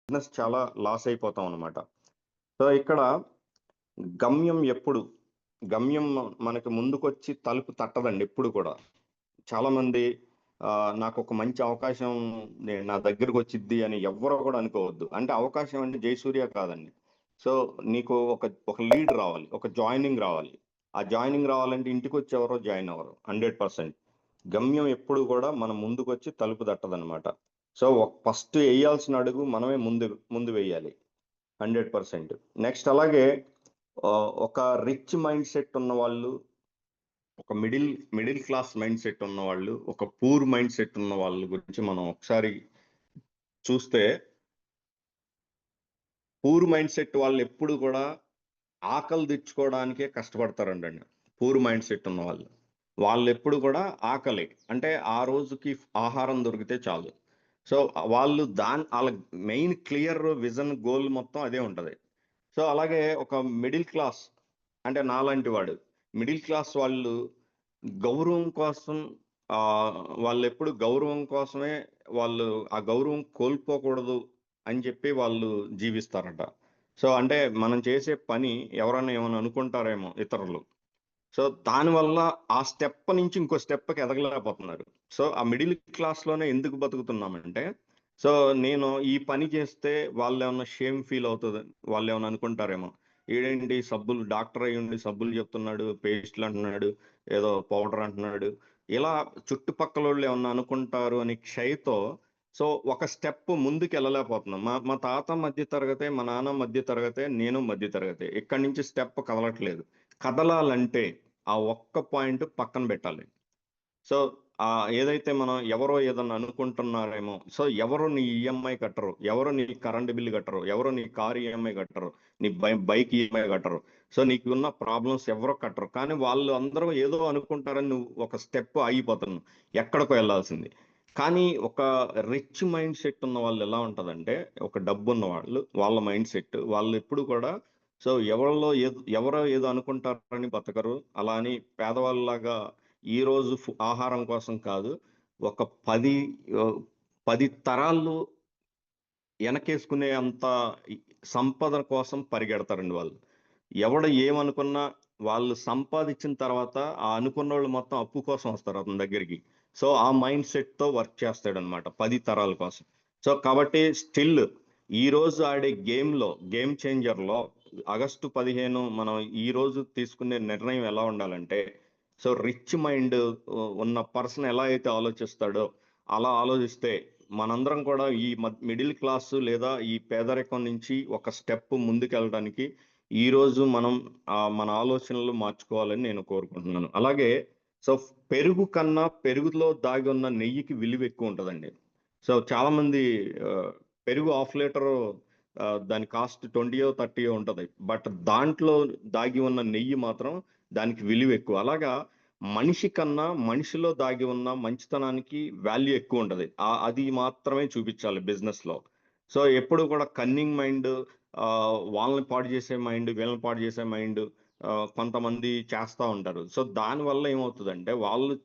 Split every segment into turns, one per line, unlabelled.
Business చాలా loss అయిపోతాం అనమాట. సో ఇక్కడ గమ్యం మనకి ముందుకొచ్చి తలుపు తట్టదండి ఎప్పుడు కూడా. చాలా మంది నాకు ఒక మంచి అవకాశం నా దగ్గరకు వచ్చిద్ది అని ఎవ్వరూ కూడా అనుకోవద్దు. అంటే అవకాశం అంటే జయసూర్య కాదండి. సో నీకు ఒక లీడ్ రావాలి, ఒక జాయినింగ్ రావాలి. ఆ జాయినింగ్ రావాలంటే ఇంటికి వచ్చి ఎవరో జాయిన్ అవ్వరు. 100%. గమ్యం ఎప్పుడు కూడా మన ముందుకు వచ్చి తలుపు తట్టదనమాట. సో ఫస్ట్ వేయాల్సిన అడుగు మనమే ముందు వేయాలి 100%. నెక్స్ట్ అలాగే ఒక రిచ్ మైండ్ సెట్ ఉన్న వాళ్ళు, ఒక మిడిల్ క్లాస్ మైండ్ సెట్ ఉన్న వాళ్ళు, ఒక పూర్ మైండ్ సెట్ ఉన్న వాళ్ళ గురించి మనం ఒకసారి చూస్తే, పూర్ మైండ్ సెట్ వాళ్ళు ఎప్పుడు కూడా ఆకలి తెచ్చుకోవడానికే కష్టపడతారండి. పూర్ మైండ్ సెట్ ఉన్న వాళ్ళు ఎప్పుడు కూడా ఆకలి అంటే ఆ రోజుకి ఆహారం దొరికితే చాలు. సో వాళ్ళు వాళ్ళ మెయిన్ క్లియర్ విజన్ గోల్ మొత్తం అదే ఉంటుంది. సో అలాగే ఒక మిడిల్ క్లాస్ అంటే నాలాంటి వాడు, మిడిల్ క్లాస్ వాళ్ళు గౌరవం కోసం వాళ్ళు ఎప్పుడు గౌరవం కోసమే, వాళ్ళు ఆ గౌరవం కోల్పోకూడదు అని చెప్పి వాళ్ళు జీవిస్తారట. సో అంటే మనం చేసే పని ఎవరైనా ఏమైనా అనుకుంటారేమో ఇతరులు. సో దానివల్ల ఆ స్టెప్ నుంచి ఇంకో స్టెప్కి ఎదగలేకపోతున్నారు. సో ఆ మిడిల్ క్లాస్లోనే ఎందుకు బతుకుతున్నామంటే, సో నేను ఈ పని చేస్తే వాళ్ళు ఏమన్నా షేమ్ ఫీల్ అవుతుంది, వాళ్ళు ఏమైనా అనుకుంటారేమో, ఈడేంటి సబ్బులు డాక్టర్ అయ్యి ఉండి సబ్బులు చెప్తున్నాడు, పేస్ట్లు అంటున్నాడు, ఏదో పౌడర్ అంటున్నాడు, ఇలా చుట్టుపక్కల వాళ్ళు ఏమన్నా అనుకుంటారు అని క్షయతో సో ఒక స్టెప్ ముందుకు వెళ్ళలేకపోతున్నాం. మా తాత మధ్య తరగతే, మా నాన్న మధ్య తరగతే, నేను మధ్య తరగతే. ఇక్కడి నుంచి స్టెప్ కదలట్లేదు. కదలాలంటే ఆ ఒక్క పాయింట్ పక్కన పెట్టాలి. సో ఏదైతే మనం ఎవరో ఏదన్నా అనుకుంటున్నారేమో, సో ఎవరు నీ ఈఎంఐ కట్టరు, ఎవరు నీ కరెంట్ బిల్లు కట్టరు, ఎవరు నీ కారు ఈఎంఐ కట్టరు, నీ బైక్ ఈఎంఐ కట్టరు. సో నీకు ఉన్న ప్రాబ్లమ్స్ ఎవరో కట్టరు. కానీ వాళ్ళు అందరూ ఏదో అనుకుంటారని నువ్వు ఒక స్టెప్ ఆగిపోతున్నావు, ఎక్కడికో వెళ్ళాల్సింది. కానీ ఒక రిచ్ మైండ్ సెట్ ఉన్న వాళ్ళు ఎలా ఉంటుందంటే, ఒక డబ్బు ఉన్న వాళ్ళ మైండ్ సెట్ వాళ్ళు ఎప్పుడు కూడా సో ఎవరో ఏదో అనుకుంటారని బతకరు. అలా అని పేదవాళ్ళలాగా ఈ రోజు ఆహారం కోసం కాదు, ఒక 10 తరాలు వెనకేసుకునే అంత సంపద కోసం పరిగెడతారండి వాళ్ళు. ఎవడు ఏమనుకున్నా వాళ్ళు సంపాదించిన తర్వాత ఆ అనుకున్న వాళ్ళు మొత్తం అప్పు కోసం వస్తారు అతని దగ్గరికి. సో ఆ మైండ్ సెట్తో వర్క్ చేస్తాడనమాట 10 తరాల కోసం. సో కాబట్టి స్టిల్ ఈ రోజు ఆడే గేమ్ చేంజర్లో ఆగస్టు 15 మనం ఈ రోజు తీసుకునే నిర్ణయం ఎలా ఉండాలంటే, సో రిచ్ మైండ్ ఉన్న పర్సన్ ఎలా అయితే ఆలోచిస్తాడో అలా ఆలోచిస్తే మనందరం కూడా ఈ మిడిల్ క్లాస్ లేదా ఈ పేదరికం నుంచి ఒక స్టెప్ ముందుకు వెళ్ళడానికి ఈరోజు మనం మన ఆలోచనలు మార్చుకోవాలని నేను కోరుకుంటున్నాను. అలాగే సో పెరుగులో దాగి ఉన్న నెయ్యికి విలువ ఎక్కువ ఉంటుందండి. సో చాలామంది పెరుగు హాఫ్ లీటర్ దాని కాస్ట్ 20 30 ఉంటుంది. బట్ దాంట్లో దాగి ఉన్న నెయ్యి మాత్రం దానికి విలువ ఎక్కువ. అలాగా మనిషి కన్నా మనిషిలో దాగి ఉన్న మంచితనానికి వాల్యూ ఎక్కువ ఉంటుంది. అది మాత్రమే చూపించాలి బిజినెస్లో. సో ఎప్పుడు కూడా కన్నింగ్ మైండ్, వాళ్ళని పాడు చేసే మైండ్, వీళ్ళని పాడు చేసే మైండ్ కొంతమంది చేస్తూ ఉంటారు. సో దానివల్ల ఏమవుతుందంటే వాళ్ళు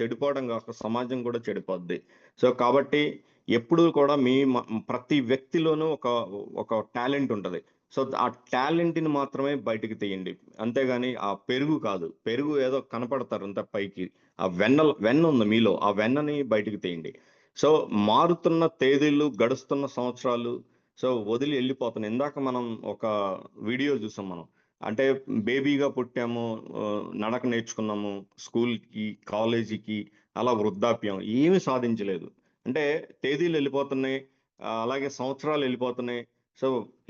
చెడిపోవడం కాక సమాజం కూడా చెడిపోద్ది. సో కాబట్టి ఎప్పుడు కూడా ప్రతి వ్యక్తిలోనూ ఒక టాలెంట్ ఉంటుంది. సో ఆ టాలెంట్ని మాత్రమే బయటికి తీయండి, అంతేగాని ఆ పెరుగు కాదు. పెరుగు ఏదో కనపడతారు అంత పైకి, ఆ వెన్న ఉంది మీలో, ఆ వెన్నని బయటికి తీయండి. సో మారుతున్న తేదీలు, గడుస్తున్న సంవత్సరాలు సో వదిలి వెళ్ళిపోతున్నాయి. ఇందాక మనం ఒక వీడియో చూసాం మనం, అంటే బేబీగా పుట్టాము, నడక నేర్చుకున్నాము, స్కూల్కి కాలేజీకి, అలా వృద్ధాప్యం ఏమీ సాధించలేదు. అంటే తేదీలు వెళ్ళిపోతున్నాయి, అలాగే సంవత్సరాలు వెళ్ళిపోతున్నాయి. సో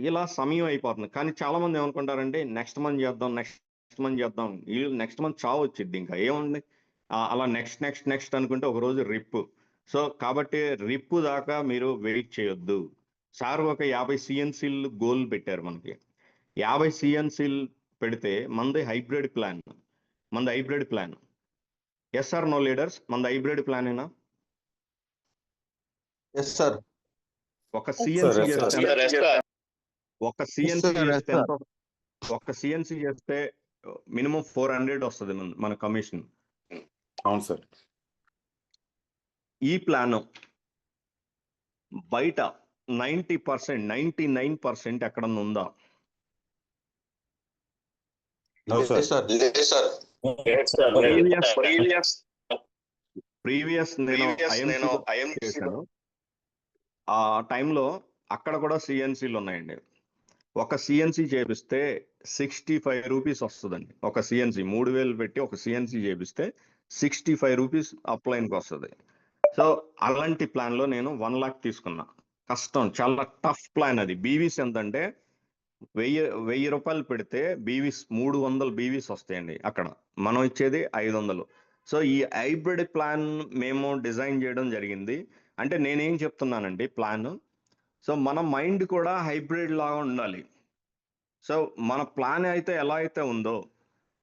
ఇలా సమయం అయిపోతుంది. కానీ చాలా మంది ఏమనుకుంటారంటే నెక్స్ట్ మంత్ చేద్దాం, నెక్స్ట్ మంత్ చావు వచ్చింది, ఇంకా ఏముంది అలా నెక్స్ట్ అనుకుంటే ఒక రోజు రిప్పు. సో కాబట్టి రిప్పు దాకా మీరు వెయిట్ చేయొద్దు. సార్ ఒక 50 సిఎన్సీలు గోల్ పెట్టారు మనకి. 50 సిఎన్సీలు పెడితే మనది hybrid plan. Yes or no leaders, మనది హైబ్రిడ్ ప్లాన్ ఏనా?
Yes sir.
ఒక సిఎన్సీ చేస్తే మినిమం 400 వస్తుంది మన కమిషన్.
అవును సార్.
ఈ ప్లాన్ బయట 90%, 99% ఎక్కడన్నా ఉందా? ప్రీవియస్ నేను ఐఎంసీలో చేశాను. ఆ టైంలో అక్కడ కూడా సిఎన్సీలు ఉన్నాయండి. ఒక సిఎన్సీ చేపిస్తే 65 రూపీస్ వస్తుందండి. ఒక సిఎన్సీ 3000 పెట్టి ఒక సిఎన్సీ చేపిస్తే 65 రూపీస్ అప్లైన్కి వస్తుంది. సో అలాంటి ప్లాన్లో నేను 1 లాక్ తీసుకున్నా. కష్టం, చాలా టఫ్ ప్లాన్ అది. బీవీస్ ఎంతంటే 1000 రూపాయలు పెడితే బీవీస్ 300 బీవీస్ వస్తాయండి. అక్కడ మనం ఇచ్చేది 500. సో ఈ హైబ్రిడ్ ప్లాన్ మేము డిజైన్ చేయడం జరిగింది. అంటే నేనేం చెప్తున్నానండి ప్లాన్, సో మన మైండ్ కూడా హైబ్రిడ్ లాగా ఉండాలి. సో మన ప్లాన్ అయితే ఎలా అయితే ఉందో,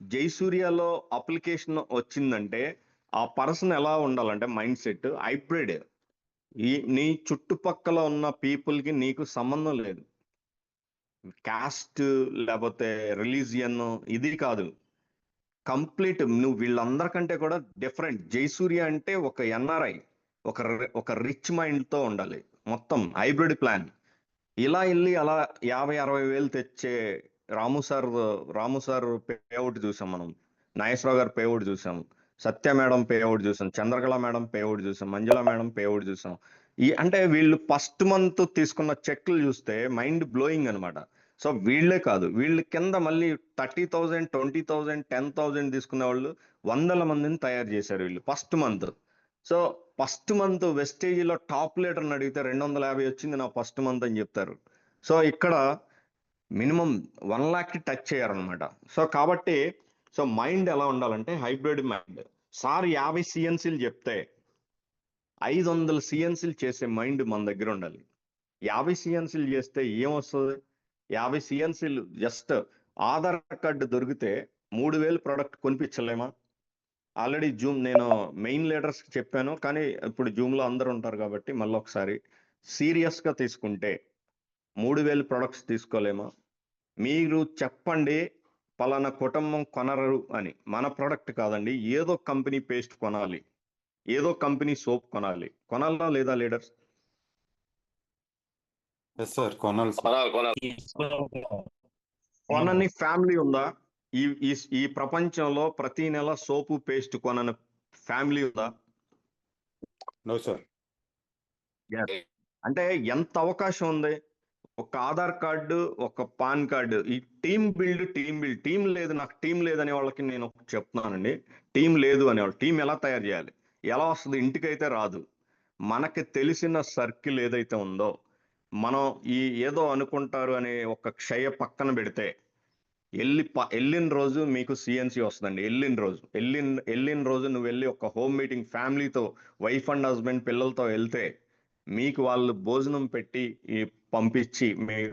జైసూర్యలో అప్లికేషన్ వచ్చిందంటే ఆ పర్సన్ ఎలా ఉండాలంటే మైండ్ సెట్ హైబ్రిడ్. నీ చుట్టుపక్కల ఉన్న పీపుల్కి నీకు సంబంధం లేదు. కాస్ట్ లేకపోతే రిలీజియన్ ఇది కాదు, కంప్లీట్ నువ్వు వీళ్ళందరికంటే కూడా డిఫరెంట్. జైసూర్య అంటే ఒక ఎన్ఆర్ఐ, ఒక రిచ్ మైండ్తో ఉండాలి. మొత్తం హైబ్రిడ్ ప్లాన్. ఇలా వెళ్ళి అలా 50-60 వేలు తెచ్చే రాము సార్ పేఅవుట్ చూసాం మనం, నాగేశ్వరరావు గారు పేఅవుట్ చూసాం, సత్య మేడం పేఅవుట్ చూసాం, చంద్రకళ మేడం పేఅవుట్ చూసాం, మంజుల మేడం పేఅవుట్ చూసాం. అంటే వీళ్ళు ఫస్ట్ మంత్ తీసుకున్న చెక్లు చూస్తే మైండ్ బ్లోయింగ్ అనమాట. సో వీళ్ళే కాదు, వీళ్ళ కింద మళ్ళీ 30,000, 20,000, 10,000 తీసుకునే వాళ్ళు వందల మందిని తయారు చేశారు వీళ్ళు first month. So first month వెస్టేజీలో టాప్ లీడర్ని అడిగితే 250 వచ్చింది నా ఫస్ట్ మంత్ అని చెప్తారు. సో ఇక్కడ మినిమం 1 లాక్కి టచ్ చేయారనమాట. సో కాబట్టి సో మైండ్ ఎలా ఉండాలంటే హైబ్రిడ్ మైండ్. సార్ 50 సిఎన్సీలు చెప్తే 500 సిఎన్సీలు చేసే మైండ్ మన దగ్గర ఉండాలి. 50 సిఎన్సీలు చేస్తే ఏమొస్తుంది? 50 సిఎన్సీలు జస్ట్ ఆధార్ కార్డు దొరికితే 3000 ప్రోడక్ట్ కొనిపించలేమా? ఆల్రెడీ నేను మెయిన్ లీడర్స్కి చెప్పాను, కానీ ఇప్పుడు జూమ్లో అందరూ ఉంటారు కాబట్టి మళ్ళీ ఒకసారి సీరియస్గా తీసుకుంటే 3000 ప్రొడక్ట్స్ తీసుకోలేమా? మీరు చెప్పండి పలానా కుటుంబం కొనరు అని. మన ప్రోడక్ట్ కాదండి, ఏదో కంపెనీ పేస్ట్ కొనాలి, ఏదో కంపెనీ సోప్ కొనాలా లేదా లీడర్స్? కొనని ఫ్యామిలీ ఉందా? ఈ ప్రపంచంలో ప్రతి నెల సోపు పేస్ట్ కొనని ఫ్యామిలీ ఉందా?
No sir.
అంటే ఎంత అవకాశం ఉంది? ఒక ఆధార్ కార్డు, ఒక పాన్ కార్డు, ఈ టీమ్ బిల్డ్. టీం లేదు, నాకు టీం లేదనే వాళ్ళకి నేను చెప్తున్నానండి. టీం లేదు అనేవాళ్ళు టీం ఎలా తయారు చేయాలి? ఎలా వస్తుంది? ఇంటికైతే రాదు. మనకి తెలిసిన సర్కిల్ ఏదైతే ఉందో, మనం ఏదో అనుకుంటారు అనే ఒక క్షయ పక్కన పెడితే వెళ్ళిన రోజు మీకు సిఎన్సి వస్తుందండి. వెళ్ళిన రోజు నువ్వు వెళ్ళి ఒక హోమ్ మీటింగ్ ఫ్యామిలీతో, వైఫ్ అండ్ హస్బెండ్ పిల్లలతో వెళ్తే మీకు వాళ్ళు భోజనం పెట్టి పంపించి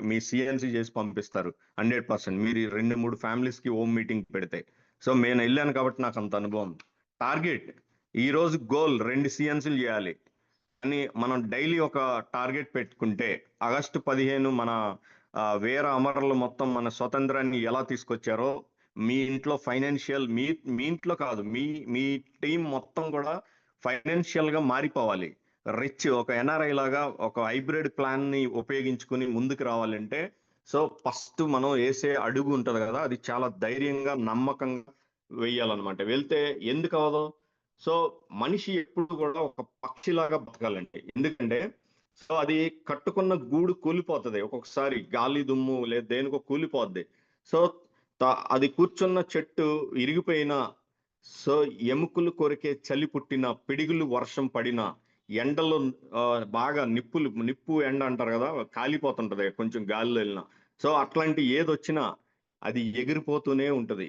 మీ సిఎన్సి చేసి పంపిస్తారు 100%. మీరు 2-3 ఫ్యామిలీస్కి హోమ్ మీటింగ్ పెడితే. సో నేను వెళ్ళాను కాబట్టి నాకు అంత అనుభవం. టార్గెట్ ఈరోజు గోల్ 2 సిఎన్సీలు చేయాలి అని మనం డైలీ ఒక టార్గెట్ పెట్టుకుంటే, ఆగస్టు 15 మన వీర అమరులు మొత్తం మన స్వతంత్రాన్ని ఎలా తీసుకొచ్చారో, మీ ఇంట్లో ఫైనాన్షియల్, మీ ఇంట్లో కాదు, మీ టీం మొత్తం కూడా ఫైనాన్షియల్గా మారిపోవాలి. రిచ్, ఒక ఎన్ఆర్ఐ లాగా ఒక హైబ్రిడ్ ప్లాన్ని ఉపయోగించుకుని ముందుకు రావాలంటే, సో ఫస్ట్ మనం వేసే అడుగు ఉంటుంది కదా, అది చాలా ధైర్యంగా నమ్మకంగా వెయ్యాలన్నమాట. వెళ్తే ఎందుకు అవ్వదు? సో మనిషి ఎప్పుడు కూడా ఒక పక్షిలాగా బతకాలండి. ఎందుకంటే సో అది కట్టుకున్న గూడు కూలిపోతుంది ఒక్కొక్కసారి, గాలి దుమ్ము లేదా దేనికో కూలిపోద్ది. సో అది కూర్చున్న చెట్టు ఇరిగిపోయినా, సో ఎముకలు కొరికే చలి పుట్టిన, పిడుగులు వర్షం పడిన, ఎండలు బాగా నిప్పు ఎండ అంటారు కదా, కాలిపోతుంటది కొంచెం గాలిలో వెళ్ళినా. సో అట్లాంటి ఏదొచ్చినా అది ఎగిరిపోతూనే ఉంటది.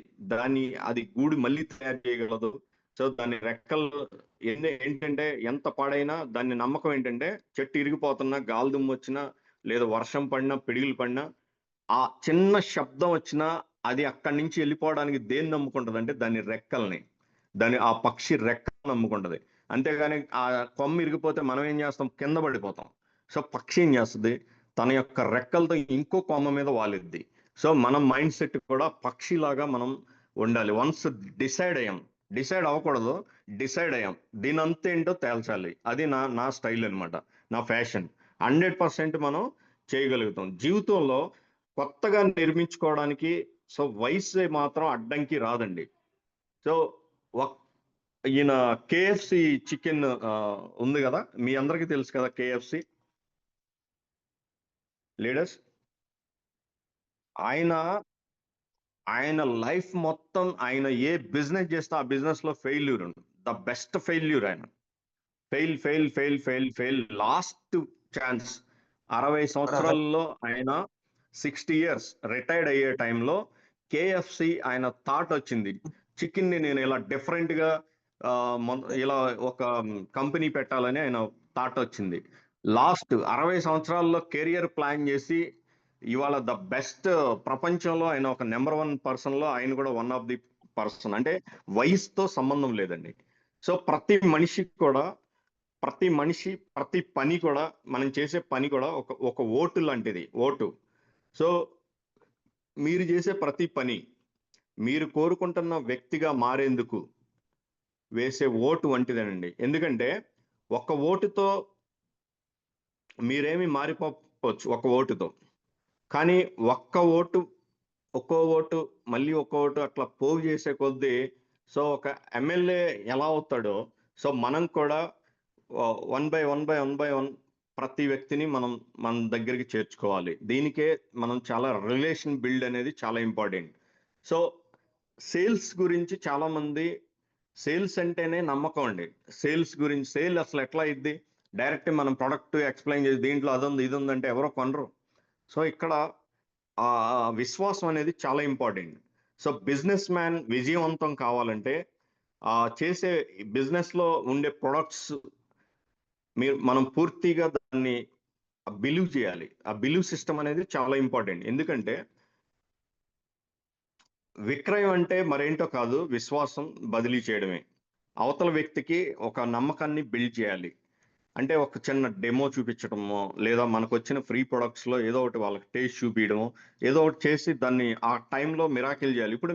అది గూడు మళ్ళీ తయారు చేయగలదు. సో దాని రెక్కలు ఏంటంటే ఎంత పాడైనా దాని నమ్మకం ఏంటంటే, చెట్టు ఇరిగిపోతున్నా, గాలి దుమ్ము వచ్చినా, లేదా వర్షం పడినా, పిడుగులు పడినా, ఆ చిన్న శబ్దం వచ్చినా అది అక్కడి నుంచి వెళ్ళిపోవడానికి దేన్ని నమ్ముకుంటది అంటే దాని రెక్కల్ని, ఆ పక్షి రెక్కలు నమ్ముకుంటది. అంతేగాని ఆ కొమ్మ ఇరిగిపోతే మనం ఏం చేస్తాం? కింద పడిపోతాం. సో పక్షి ఏం చేస్తుంది? తన యొక్క రెక్కలతో ఇంకో కొమ్మ మీద వాలిద్ది. సో మనం మైండ్ సెట్ కూడా పక్షిలాగా మనం ఉండాలి. వన్స్ డిసైడ్ అవ్వకూడదు, డిసైడ్ అయ్యాం, దీని అంతేంటో తేల్చాలి. అది నా స్టైల్ అనమాట, నా ఫ్యాషన్. 100% మనం చేయగలుగుతాం. జీవితంలో కొత్తగా నిర్మించుకోవడానికి సో వయసు మాత్రం అడ్డంకి రాదండి. సో ఈయన కేఎఫ్సి చికెన్ ఉంది కదా, మీ అందరికీ తెలుసు కదా కేఎఫ్సి లీడర్స్. ఆయన ఆయన లైఫ్ మొత్తం ఆయన ఏ బిజినెస్ చేస్తే ఆ బిజినెస్ లో ఫెయిల్యూర్, ద బెస్ట్ ఫెయిల్యూర్. ఆయన fail fail fail fail fail last chance. 60 సంవత్సరాల్లో ఆయన 60 years రిటైర్డ్ అయ్యే టైంలో కేఎఫ్సి ఆయన థాట్ వచ్చింది, చికెన్ ని నేను ఇలా డిఫరెంట్ గా ఇలా ఒక కంపెనీ పెట్టాలని ఆయన థాట్ వచ్చింది. లాస్ట్ 60 సంవత్సరాల్లో కెరియర్ ప్లాన్ చేసి ఇవాళ ద బెస్ట్ ప్రపంచంలో ఆయన ఒక నెంబర్ 1 పర్సన్ లో ఆయన కూడా వన్ ఆఫ్ ది పర్సన్. అంటే వయసుతో సంబంధం లేదండి. సో ప్రతి మనిషి ప్రతి పని కూడా, మనం చేసే పని కూడా ఒక ఓటు లాంటిది. ఓటు. సో మీరు చేసే ప్రతి పని మీరు కోరుకుంటున్న వ్యక్తిగా మారేందుకు వేసే ఓటు వంటిదేనండి. ఎందుకంటే ఒక్క ఓటుతో మీరేమి మారిపోవచ్చు, ఒక ఓటుతో. కానీ ఒక్కో ఓటు మళ్ళీ ఒక్క ఓటు అట్లా పోగు చేసే కొద్దీ సో ఒక ఎమ్మెల్యే ఎలా అవుతాడో, సో మనం కూడా 1 ప్రతి వ్యక్తిని మన దగ్గరికి చేర్చుకోవాలి. దీనికే మనం చాలా రిలేషన్ బిల్డ్ అనేది చాలా ఇంపార్టెంట్. సో సేల్స్ గురించి చాలా మంది, సేల్స్ అంటేనే నమ్మకం అండి. సేల్స్ గురించి, సేల్ అసలు ఎట్లా అయింది, డైరెక్ట్ మనం ప్రొడక్ట్ ఎక్స్ప్లెయిన్ చేసి దీంట్లో అదుంది ఇది ఉందంటే ఎవరో కొనరు. సో ఇక్కడ ఆ విశ్వాసం అనేది చాలా ఇంపార్టెంట్. సో బిజినెస్ మ్యాన్ విజయవంతం కావాలంటే చేసే బిజినెస్ లో ఉండే ప్రొడక్ట్స్ మనం పూర్తిగా దాన్ని బిలీవ్ చేయాలి. ఆ బిలీవ్ సిస్టమ్ అనేది చాలా ఇంపార్టెంట్. ఎందుకంటే విక్రయం అంటే మరేంటో కాదు, విశ్వాసం బదిలీ చేయడమే. అవతల వ్యక్తికి ఒక నమ్మకాన్ని బిల్డ్ చేయాలి. అంటే ఒక చిన్న డెమో చూపించడమో, లేదా మనకు వచ్చిన ఫ్రీ ప్రొడక్ట్స్ లో ఏదో ఒకటి వాళ్ళకి టేస్ట్ చూపించడమో, ఏదో ఒకటి చేసి దాన్ని ఆ టైంలో మిరాకిల్ చేయాలి. ఇప్పుడు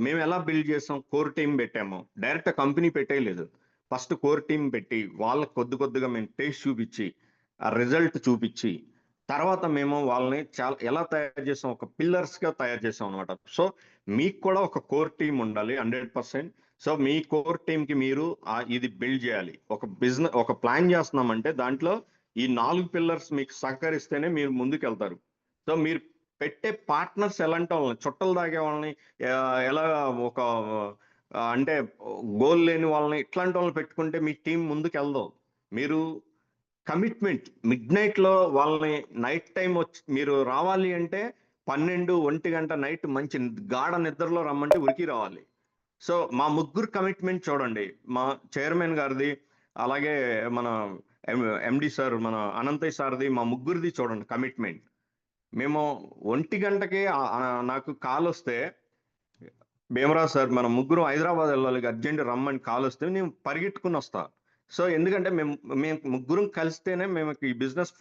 మేము ఎలా బిల్డ్ చేసాం, కోర్ టీం పెట్టాము. డైరెక్ట్ కంపెనీ పెట్టేయలేదు, ఫస్ట్ కోర్ టీం పెట్టి వాళ్ళకి కొద్దిగా మేము టేస్ట్ చూపించి ఆ రిజల్ట్ చూపించి తర్వాత మేము వాళ్ళని చాలా ఎలా తయారు చేసాం, ఒక పిల్లర్స్ గా తయారు చేసాం అనమాట. సో మీకు కూడా ఒక కోర్ టీం ఉండాలి 100%. సో మీ కోర్ టీమ్ కి మీరు ఇది బిల్డ్ చేయాలి. ఒక ప్లాన్ చేస్తున్నామంటే దాంట్లో ఈ 4 పిల్లర్స్ మీకు సహకరిస్తేనే మీరు ముందుకు వెళ్తారు. సో మీరు పెట్టే పార్ట్నర్స్ ఎలాంటి వాళ్ళని, చుట్టలు తాగే వాళ్ళని, ఎలా ఒక అంటే గోల్ లేని వాళ్ళని, ఇట్లాంటి వాళ్ళని పెట్టుకుంటే మీ టీం ముందుకు వెళ్దాం. మీరు కమిట్మెంట్ మిడ్ నైట్ లో వాళ్ళని, నైట్ టైం వచ్చి మీరు రావాలి అంటే 12-1 గంట నైట్ మంచి గాఢ నిద్రలో రమ్మంటే ఉరికి రావాలి. సో మా ముగ్గురు కమిట్మెంట్ చూడండి, మా చైర్మన్ గారిది, అలాగే మన ఎండి సార్ మన అనంతయ్య సార్ది, మా ముగ్గురిది చూడండి కమిట్మెంట్. మేము 1 గంటకే నాకు కాల్ వస్తే, భీమరాజ్ సార్ మన ముగ్గురు హైదరాబాద్ వెళ్ళాలి అర్జెంట్ రమ్మని కాల్ వస్తే నేను పరిగెట్టుకుని వస్తా. సో ఎందుకంటే మేము ముగ్గురం కలిస్తేనే మేము ఈ బిజినెస్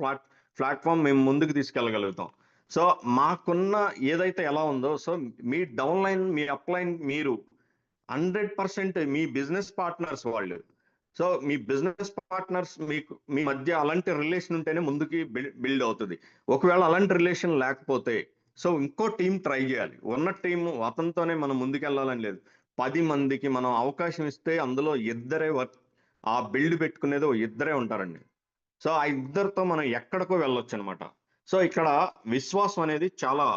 ప్లాట్ఫామ్ మేము ముందుకు తీసుకెళ్ళగలుగుతాం. సో మాకున్న ఏదైతే ఎలా ఉందో, సో మీ డౌన్ లైన్, మీ అప్ లైన్, మీరు 100% మీ బిజినెస్ పార్ట్నర్స్ వాళ్ళు. సో మీ బిజినెస్ పార్ట్నర్స్ మీ మధ్య అలాంటి రిలేషన్ ఉంటేనే ముందుకి బిల్డ్ అవుతుంది. ఒకవేళ అలాంటి రిలేషన్ లేకపోతే సో ఇంకో టీం ట్రై చేయాలి. ఉన్న టీం అతనితోనే మనం ముందుకెళ్ళాలని లేదు. 10 మందికి మనం అవకాశం ఇస్తే అందులో ఇద్దరే ఆ బిల్డ్ పెట్టుకునేది ఇద్దరే ఉంటారండి. సో ఆ ఇద్దరితో మనం ఎక్కడికో వెళ్ళొచ్చు అనమాట. సో ఇక్కడ విశ్వాసం అనేది చాలా,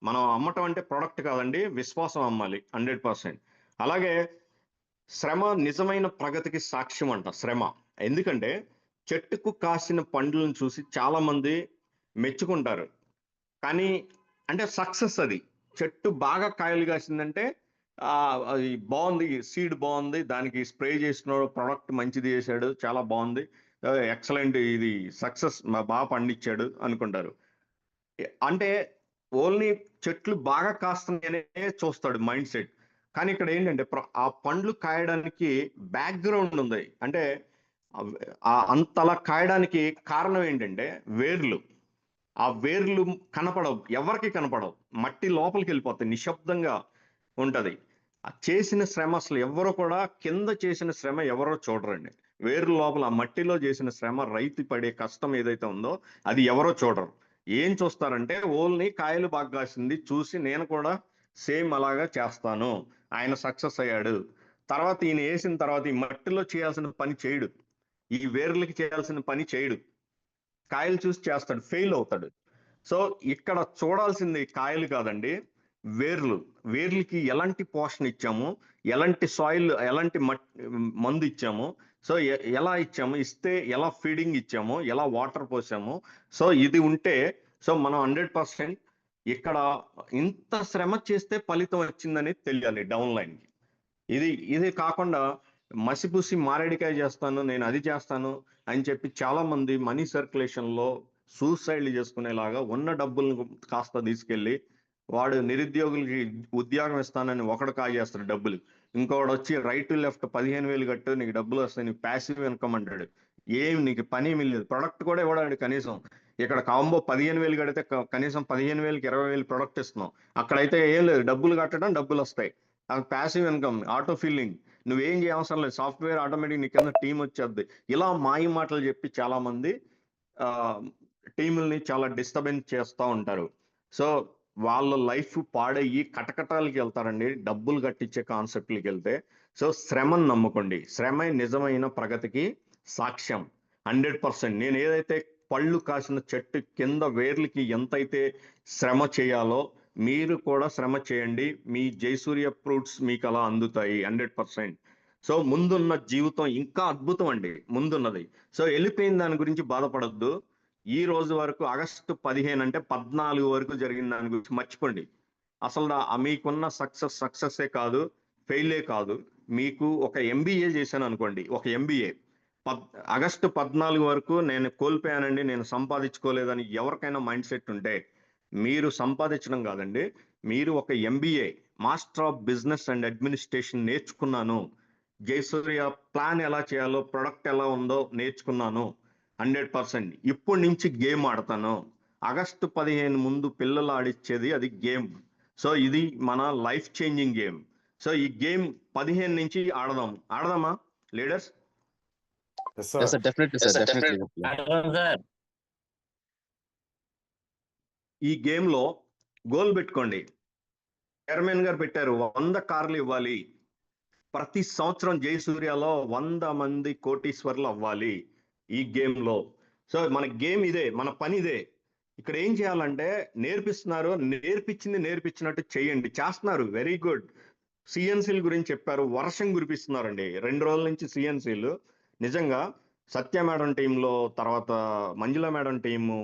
మనం అమ్మటం అంటే ప్రొడక్ట్ కాదండి, విశ్వాసం అమ్మాలి 100%. అలాగే శ్రమ నిజమైన ప్రగతికి సాక్ష్యం అంట. శ్రమ ఎందుకంటే చెట్టుకు కాసిన పండ్లను చూసి చాలా మంది మెచ్చుకుంటారు, కానీ అంటే సక్సెస్ అది. చెట్టు బాగా కాయలు కాసిందంటే అది బాగుంది, సీడ్ బాగుంది, దానికి స్ప్రే చేసిన ప్రొడక్ట్ మంచిది చేశాడు, చాలా బాగుంది, ఎక్సలెంట్, ఇది సక్సెస్, బాగా పండించాడు అనుకుంటారు. అంటే ఓన్లీ చెట్లు బాగా కాస్తున్నాయనే చూస్తాడు మైండ్ సెట్. కానీ ఇక్కడ ఏంటంటే ఆ పండ్లు కాయడానికి బ్యాక్గ్రౌండ్ ఉంది. అంటే అంతలా కాయడానికి కారణం ఏంటంటే వేర్లు. ఆ వేర్లు కనపడవు, ఎవరికి కనపడవు, మట్టి లోపలికి వెళ్ళిపోతాయి, నిశ్శబ్దంగా ఉంటది. చేసిన శ్రమ అసలు ఎవరో కూడా కింద చేసిన శ్రమ ఎవరో చూడరండి. వేరు లోపల ఆ మట్టిలో చేసిన శ్రమ, రైతు పడే కష్టం ఏదైతే ఉందో అది ఎవరో చూడరు. ఏం చూస్తారంటే ఓన్లీ కాయలు బాగా కాసింది చూసి నేను కూడా సేమ్ అలాగా చేస్తాను. ఆయన సక్సెస్ అయ్యాడు. తర్వాత ఈయన వేసిన తర్వాత ఈ మట్టిలో చేయాల్సిన పని చేయడు. ఈ వేర్లకి చేయాల్సిన పని చేయడు. కాయలు చూసి చేస్తాడు, ఫెయిల్ అవుతాడు. సో ఇక్కడ చూడాల్సింది కాయలు కాదండి, వేర్లు. వేర్లకి ఎలాంటి పోషణ ఇచ్చాము, ఎలాంటి సాయిల్, ఎలాంటి మందు ఇచ్చాము, సో ఎలా ఇచ్చాము, ఇస్తే ఎలా ఫీడింగ్ ఇచ్చాము, ఎలా వాటర్ పోసాము. సో ఇది ఉంటే సో మనం 100% ఇక్కడ ఇంత శ్రమ చేస్తే ఫలితం వచ్చిందని తెలియాలి డౌన్ లైన్కి. ఇది ఇది కాకుండా మసిపూసి మారేడికాయ చేస్తాను, నేను అది చేస్తాను అని చెప్పి చాలా మంది మనీ సర్క్యులేషన్ లో సూసైడ్లు చేసుకునేలాగా ఉన్న డబ్బులను కాస్త తీసుకెళ్ళి వాడు నిరుద్యోగులకి ఉద్యోగం ఇస్తానని ఒకడు కాజేస్తాడు డబ్బులు, ఇంకొకడు వచ్చి రైట్ లెఫ్ట్ 15,000 కట్టు నీకు డబ్బులు వస్తాయి, నీకు ప్యాసివ్ ఇన్కమ్ అంటాడు. ఏం నీకు పని ఏమీ లేదు, ప్రొడక్ట్ కూడా ఇవ్వడాడు కనీసం. ఇక్కడ కాంబో 15,000 కడితే కనీసం 15,000కి 20,000 ప్రొడక్ట్ ఇస్తున్నాం. అక్కడైతే ఏం లేదు, డబ్బులు కట్టడం, డబ్బులు వస్తాయి. ప్యాసివ్ ఇన్కమ్, ఆటో ఫిల్లింగ్, నువ్వేం చేయవసరం లేదు, సాఫ్ట్వేర్ ఆటోమేటిక్ నీ కింద టీం వచ్చేద్ది. ఇలా మాయ మాటలు చెప్పి చాలా మంది టీముల్ని చాలా డిస్టర్బెన్స్ చేస్తూ ఉంటారు. సో వాళ్ళ లైఫ్ పాడయ్యి కటకటాలకి వెళ్తారండి డబ్బులు కట్టించే కాన్సెప్ట్లకి వెళ్తే. సో శ్రమను నమ్ముకోండి, శ్రమే నిజమైన ప్రగతికి సాక్ష్యం. 100% నేను ఏదైతే పళ్ళు కాసిన చెట్టు కింద వేర్లకి ఎంతైతే శ్రమ చేయాలో మీరు కూడా శ్రమ చేయండి, మీ జయసూర్య ఫ్రూట్స్ మీకు అలా అందుతాయి 100%. సో ముందున్న జీవితం ఇంకా అద్భుతం అండి ముందున్నది. సో వెళ్ళిపోయిన దాని గురించి బాధపడద్దు. ఈ రోజు వరకు ఆగస్టు 15 అంటే 14 వరకు జరిగిన దాని గురించి మర్చిపోండి. అసలు మీకున్న సక్సెస్సే కాదు, ఫెయిలే కాదు. మీకు ఒక ఎంబీఏ చేశాను అనుకోండి, ఒక ఎంబీఏ ఆగస్టు 14 వరకు నేను కోల్పోయానండి, నేను సంపాదించుకోలేదని ఎవరికైనా మైండ్ సెట్ ఉంటే మీరు సంపాదించడం కాదండి, మీరు ఒక MBA master of business and administration నేర్చుకున్నాను, జయసూర్య ప్లాన్ ఎలా చేయాలో, ప్రొడక్ట్ ఎలా ఉందో నేర్చుకున్నాను 100%. ఇప్పటి నుంచి గేమ్ ఆడతాను. ఆగస్టు 15 ముందు పిల్లలు ఆడిచ్చేది అది గేమ్. సో ఇది మన లైఫ్ చేంజింగ్ గేమ్. సో ఈ గేమ్ 15 నుంచి ఆడదామా leaders?
Yes,
Yes,
sir.
sir. Definitely, sir. Definitely.
ఈ గేమ్ లో గోల్ పెట్టుకోండి. చైర్మన్ గారు పెట్టారు 100 కార్లు ఇవ్వాలి, ప్రతి సంవత్సరం జయసూర్యలో 100 మంది కోటీశ్వర్లు అవ్వాలి ఈ గేమ్ లో. సో మన గేమ్ ఇదే, మన పని ఇదే. ఇక్కడ ఏం చేయాలంటే నేర్పిస్తున్నారు, నేర్పించినట్టు చేయండి, చేస్తున్నారు, వెరీ గుడ్. సిఎన్సీల గురించి చెప్పారు, వర్షం కురిపిస్తున్నారండి 2 రోజుల నుంచి సిఎన్సీలు. నిజంగా సత్య మేడం టీంలో, తర్వాత మంజుల మేడం టీము,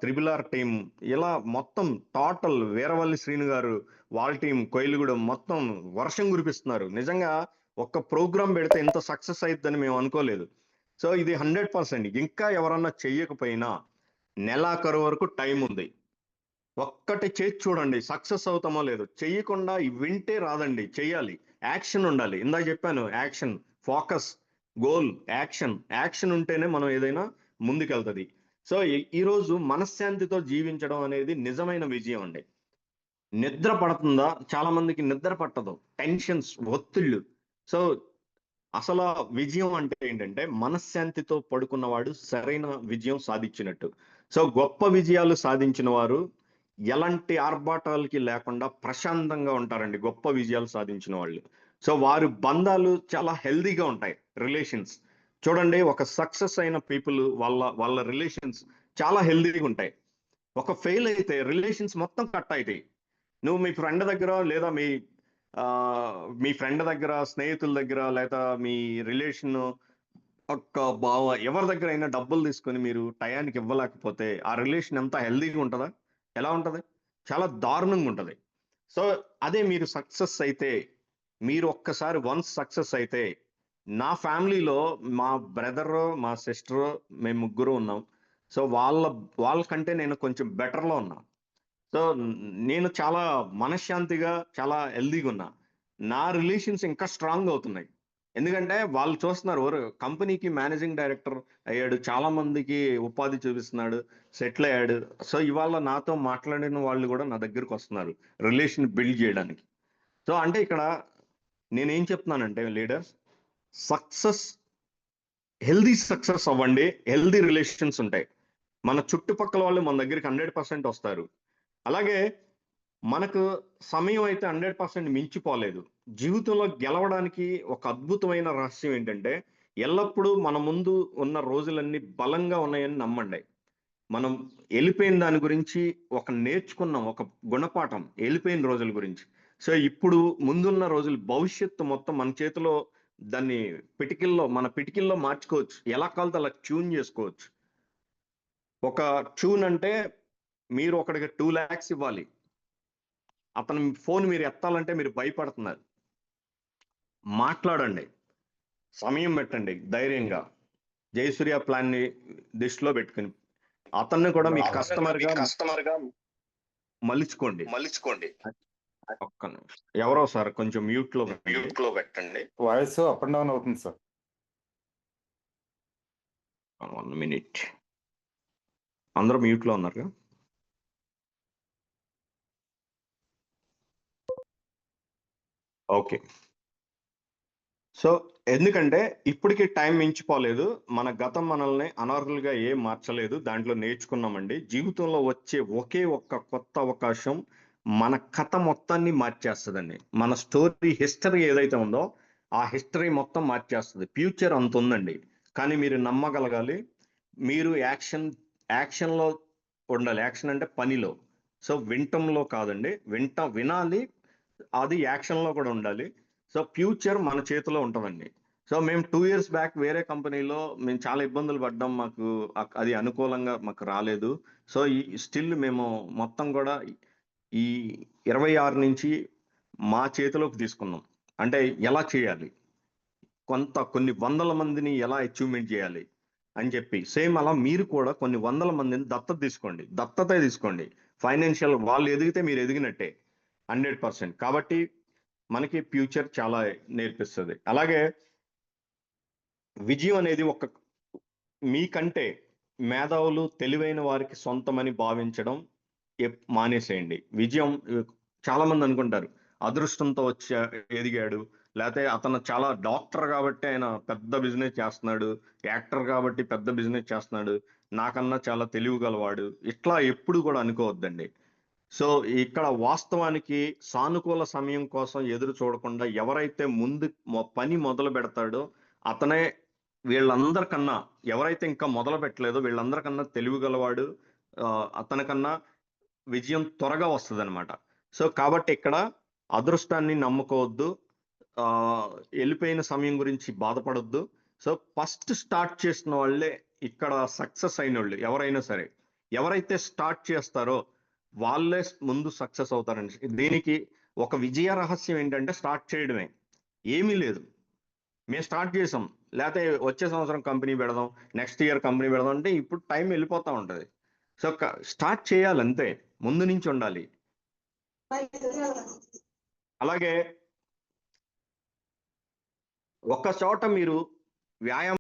త్రిబుల్ టీం, ఇలా మొత్తం టోటల్ వీరవల్లి శ్రీను గారు వాళ్ళ టీం, కోయిలగూడెం మొత్తం వర్షం కురిపిస్తున్నారు. నిజంగా ఒక్క ప్రోగ్రామ్ పెడితే ఇంత సక్సెస్ అయిద్దని మేము అనుకోలేదు. సో ఇది 100%. ఇంకా ఎవరన్నా చెయ్యకపోయినా నెలాఖరు వరకు టైం ఉంది. ఒక్కటి చేసి చూడండి, సక్సెస్ అవుతామో లేదు. చెయ్యకుండా వింటే రాదండి, చెయ్యాలి, యాక్షన్ ఉండాలి. ఇందాక చెప్పాను, యాక్షన్, ఫోకస్, గోల్, యాక్షన్ ఉంటేనే మనం ఏదైనా ముందుకెళ్తుంది. సో ఈరోజు మనశ్శాంతితో జీవించడం అనేది నిజమైన విజయం అండి. నిద్ర పడుతుందా? చాలా మందికి నిద్ర పట్టదు, టెన్షన్స్, ఒత్తిళ్ళు. సో అసలు విజయం అంటే ఏంటంటే మనశ్శాంతితో పడుకున్నవాడు సరైన విజయం సాధించినట్టు. సో గొప్ప విజయాలు సాధించిన వారు ఎలాంటి ఆర్భాటాలకి లేకుండా ప్రశాంతంగా ఉంటారండి, గొప్ప విజయాలు సాధించిన వాళ్ళు. సో వారి బంధాలు చాలా హెల్దీగా ఉంటాయి, రిలేషన్స్. చూడండి, ఒక సక్సెస్ అయిన పీపుల్ వాళ్ళ రిలేషన్స్ చాలా హెల్దీగా ఉంటాయి. ఒక ఫెయిల్ అయితే రిలేషన్స్ మొత్తం కట్ అవుతాయి. నువ్వు మీ ఫ్రెండ్ దగ్గర లేదా మీ ఫ్రెండ్ దగ్గర, స్నేహితుల దగ్గర, లేదా మీ రిలేషన్ ఒక్క బావ ఎవరి దగ్గర అయినా డబ్బులు తీసుకొని మీరు టయానికి ఇవ్వలేకపోతే ఆ రిలేషన్ ఎంత హెల్దీగా ఉంటుందా? ఎలా ఉంటుంది? చాలా దారుణంగా ఉంటుంది. సో అదే మీరు సక్సెస్ అయితే, మీరు ఒక్కసారి వన్స్ సక్సెస్ అయితే, నా ఫ్యామిలీలో మా బ్రదర్, మా సిస్టర్, మేము ముగ్గురు ఉన్నాం. సో వాళ్ళకంటే నేను కొంచెం బెటర్లో ఉన్నా. సో నేను చాలా మనశ్శాంతిగా, చాలా హెల్దీగా ఉన్నా. నా రిలేషన్స్ ఇంకా స్ట్రాంగ్ అవుతున్నాయి. ఎందుకంటే వాళ్ళు చూస్తున్నారు, కంపెనీకి మేనేజింగ్ డైరెక్టర్ అయ్యాడు, చాలా మందికి ఉపాధి చూపిస్తున్నాడు, సెటిల్ అయ్యాడు. సో ఇవాళ నాతో మాట్లాడిన వాళ్ళు కూడా నా దగ్గరకు వస్తున్నారు రిలేషన్ బిల్డ్ చేయడానికి. సో అంటే ఇక్కడ నేనేం చెప్తున్నానంటే లీడర్స్, సక్సెస్ హెల్దీ సక్సెస్ అవ్వండి, హెల్దీ రిలేషన్స్ ఉంటాయి. మన చుట్టుపక్కల వాళ్ళు మన దగ్గరికి 100% వస్తారు. అలాగే మనకు సమయం అయితే 100% మించిపోలేదు. జీవితంలో గెలవడానికి ఒక అద్భుతమైన రహస్యం ఏంటంటే, ఎల్లప్పుడూ మన ముందు ఉన్న రోజులన్నీ బలంగా ఉన్నాయని నమ్మండి. మనం వెళ్ళిపోయిన దాని గురించి ఒక నేర్చుకున్నాం, ఒక గుణపాఠం వెళ్ళిపోయిన రోజుల గురించి. సో ఇప్పుడు ముందున్న రోజులు, భవిష్యత్తు మొత్తం మన చేతిలో, దాన్ని మన పిటికిల్లో మార్చుకోవచ్చు. ఎలా కావాలితే అలా ట్యూన్ చేసుకోవచ్చు. ఒక ట్యూన్ అంటే, మీరు ఒకడికి 2 lakhs ఇవ్వాలి, అతని ఫోన్ మీరు ఎత్తాలంటే మీరు భయపడుతున్నారు. మాట్లాడండి, సమయం పెట్టండి ధైర్యంగా. జయసూర్య ప్లాన్ ని దృష్టిలో పెట్టుకుని అతన్ని కూడా మీ కస్టమర్ గా మలుచుకోండి. ఒక్క నిమిషం. ఎవరో సార్ కొంచెం మ్యూట్ లో పెట్టండి.
వాయిస్ అప్ అండ్ డౌన్ అవుతుంది సార్.
1 minute. అందరూ మ్యూట్ లో ఉన్నారు. ఓకే. సో ఎందుకంటే ఇప్పటికి టైం మించిపోలేదు. మన గతం మనల్ని అనర్హులుగా ఏం మార్చలేదు. దాంట్లో నేర్చుకున్నామండి. జీవితంలో వచ్చే ఒకే ఒక్క కొత్త అవకాశం మన కథ మొత్తాన్ని మార్చేస్తుందండి. మన స్టోరీ హిస్టరీ ఏదైతే ఉందో ఆ హిస్టరీ మొత్తం మార్చేస్తుంది. ఫ్యూచర్ అంత ఉందండి. కానీ మీరు నమ్మగలగాలి. మీరు యాక్షన్లో ఉండాలి. యాక్షన్ అంటే పనిలో. సో వింటంలో కాదండి, వినాలి, అది యాక్షన్లో కూడా ఉండాలి. సో ఫ్యూచర్ మన చేతిలో ఉంటుందండి. సో మేము 2 years బ్యాక్ వేరే కంపెనీలో మేము చాలా ఇబ్బందులు పడ్డాం. మాకు అది అనుకూలంగా మాకు రాలేదు. సో స్టిల్ మేము మొత్తం కూడా ఈ 26 నుంచి మా చేతిలోకి తీసుకున్నాం. అంటే ఎలా చేయాలి, కొన్ని వందల మందిని ఎలా అచీవ్మెంట్ చేయాలి అని చెప్పి. సేమ్ అలా మీరు కూడా కొన్ని వందల మందిని దత్తతే తీసుకోండి. ఫైనాన్షియల్ వాళ్ళు ఎదిగితే మీరు ఎదిగినట్టే 100%. కాబట్టి మనకి ఫ్యూచర్ చాలా నేర్పిస్తుంది. అలాగే విజయం అనేది మీకంటే మేధావులు, తెలివైన వారికి సొంతమని భావించడం మానేసేయండి. విజయం చాలా మంది అనుకుంటారు అదృష్టంతో ఎదిగాడు, లేకపోతే అతను చాలా డాక్టర్ కాబట్టి ఆయన పెద్ద బిజినెస్ చేస్తున్నాడు, యాక్టర్ కాబట్టి పెద్ద బిజినెస్ చేస్తున్నాడు, నాకన్నా చాలా తెలివి గలవాడు, ఇట్లా ఎప్పుడు కూడా అనుకోవద్దండి. సో ఇక్కడ వాస్తవానికి సానుకూల సమయం కోసం ఎదురు చూడకుండా ఎవరైతే ముందు పని మొదలు పెడతాడో అతనే వీళ్ళందరికన్నా, ఎవరైతే ఇంకా మొదలు పెట్టలేదో వీళ్ళందరికన్నా తెలివి గలవాడు, అతనికన్నా విజయం త్వరగా వస్తుంది అనమాట. సో కాబట్టి ఇక్కడ అదృష్టాన్ని నమ్ముకోవద్దు, వెళ్ళిపోయిన సమయం గురించి బాధపడొద్దు. సో ఫస్ట్ స్టార్ట్ చేసిన వాళ్ళే ఇక్కడ సక్సెస్ అయిన వాళ్ళు. ఎవరైనా సరే ఎవరైతే స్టార్ట్ చేస్తారో వాళ్ళే ముందు సక్సెస్ అవుతారండి. దీనికి ఒక విజయ రహస్యం ఏంటంటే స్టార్ట్ చేయడమే. ఏమీ లేదు, మేము స్టార్ట్ చేసాం, లేకపోతే వచ్చే సంవత్సరం కంపెనీ పెడదాం, నెక్స్ట్ ఇయర్ కంపెనీ పెడదాం అంటే ఇప్పుడు టైం వెళ్ళిపోతూ ఉంటుంది. సో స్టార్ట్ చేయాలి అంతే, ముందు నుంచి ఉండాలి. అలాగే ఒక్క చోట మీరు వ్యాయామం